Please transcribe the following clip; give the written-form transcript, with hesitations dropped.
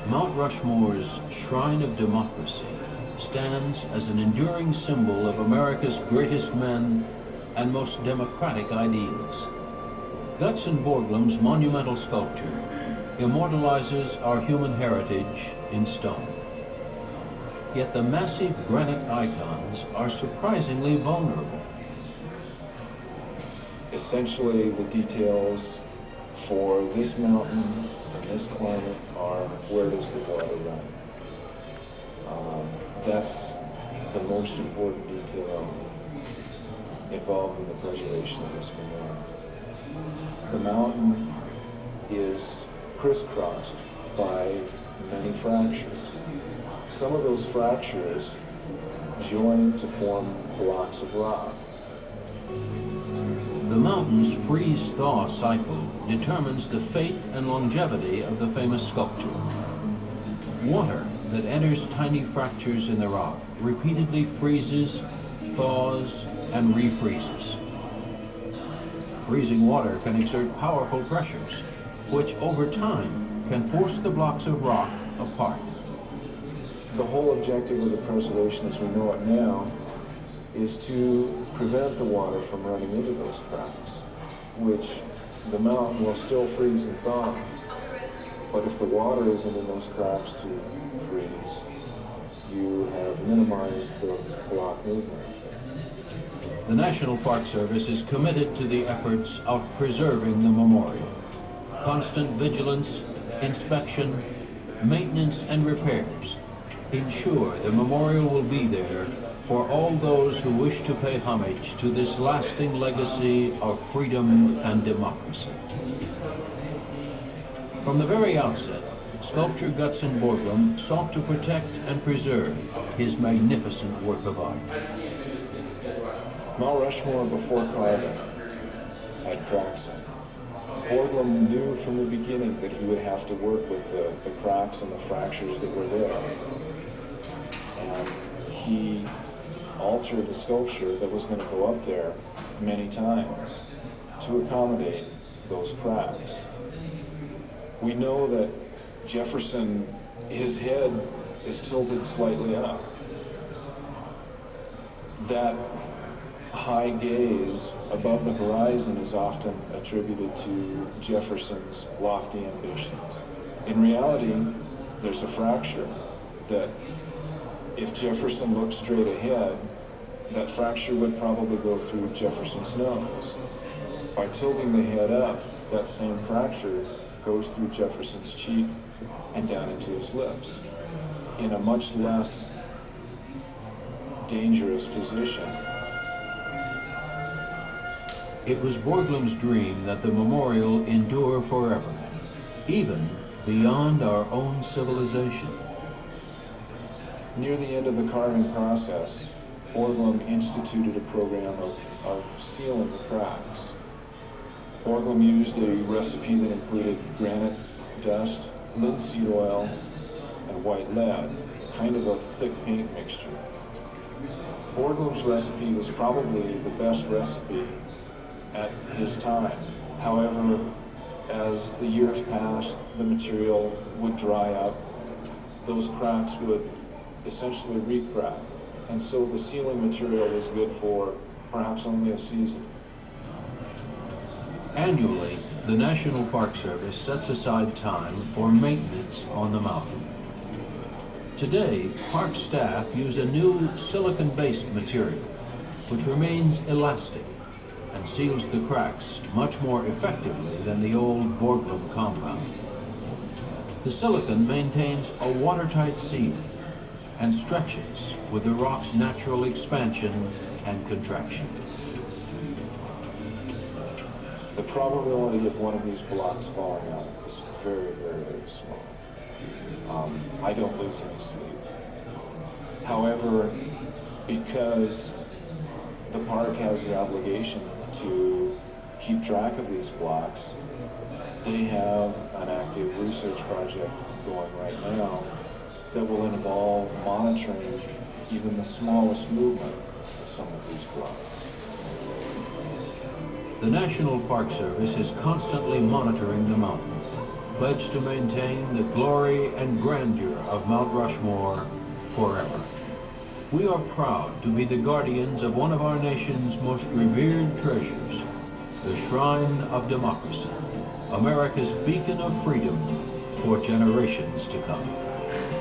Mount Rushmore's shrine of democracy stands as an enduring symbol of America's greatest men and most democratic ideals. Gutzon Borglum's monumental sculpture immortalizes our human heritage in stone. Yet the massive granite icons are surprisingly vulnerable. Essentially, the details for this mountain and this climate are where does the water run. That's the most important detail involved in the preservation of this memorial. The mountain is crisscrossed by many fractures. Some of those fractures join to form blocks of rock. The mountain's freeze-thaw cycle determines the fate and longevity of the famous sculpture. Water that enters tiny fractures in the rock repeatedly freezes, thaws, and refreezes. Freezing water can exert powerful pressures, which over time can force the blocks of rock apart. The whole objective of the preservation as we know it now is to prevent the water from running into those cracks, which the mountain will still freeze and thaw. But if the water isn't in those cracks to freeze, you have minimized the block movement. The National Park Service is committed to the efforts of preserving the memorial. Constant vigilance, inspection, maintenance, and repairs ensure the memorial will be there for all those who wish to pay homage to this lasting legacy of freedom and democracy. From the very outset, sculptor Gutzon Borglum sought to protect and preserve his magnificent work of art. Mount Rushmore before carving had cracks in it. Borglum knew from the beginning that he would have to work with the cracks and the fractures that were there. And he altered the sculpture that was going to go up there many times to accommodate those cracks. We know that Jefferson, his head is tilted slightly up. That high gaze above the horizon is often attributed to Jefferson's lofty ambitions. In reality, there's a fracture that if Jefferson looked straight ahead, that fracture would probably go through Jefferson's nose. By tilting the head up, that same fracture goes through Jefferson's cheek and down into his lips in a much less dangerous position. It was Borglum's dream that the memorial endure forever, even beyond our own civilization. Near the end of the carving process, Borglum instituted a program of sealing the cracks. Borglum used a recipe that included granite dust, linseed oil, and white lead, kind of a thick paint mixture. Borglum's recipe was probably the best recipe at his time. However, as the years passed, the material would dry up. Those cracks would essentially re-crack. And so the sealing material was good for perhaps only a season. Annually, the National Park Service sets aside time for maintenance on the mountain. Today, park staff use a new silicon-based material, which remains elastic and seals the cracks much more effectively than the old Borglum compound. The silicon maintains a watertight seal and stretches with the rock's natural expansion and contraction. The probability of one of these blocks falling out is very, very, very small. I don't lose any sleep. However, because the park has the obligation to keep track of these blocks, they have an active research project going right now that will involve monitoring even the smallest movement of some of these blocks. The National Park Service is constantly monitoring the mountain. pledge to maintain the glory and grandeur of Mount Rushmore forever. We are proud to be the guardians of one of our nation's most revered treasures, the shrine of democracy, America's beacon of freedom for generations to come.